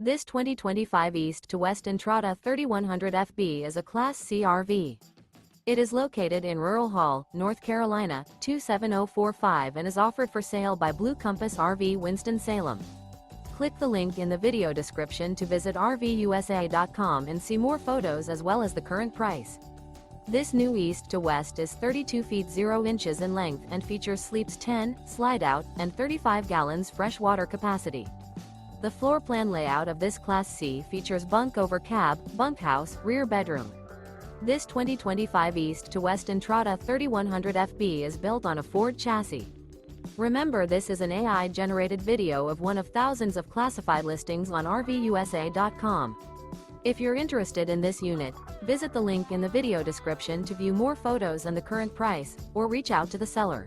This 2025 East to West Entrada 3100 FB is a Class C RV. It is located in Rural Hall, North Carolina, 27045 and is offered for sale by Blue Compass RV Winston, Salem. Click the link in the video description to visit RVUSA.com and see more photos as well as the current price. This new East to West is 32 feet 0 inches in length and features sleeps 10, Slideout, and 35 gallons fresh water capacity. The floor plan layout of this Class C features Bunk Over Cab, Bunkhouse, rear bedroom. This 2025 East to West Entrada 3100 FB is built on a Ford chassis. Remember, this is an AI-generated video of one of thousands of classified listings on RVUSA.com. If you're interested in this unit, visit the link in the video description to view more photos and the current price, or reach out to the seller.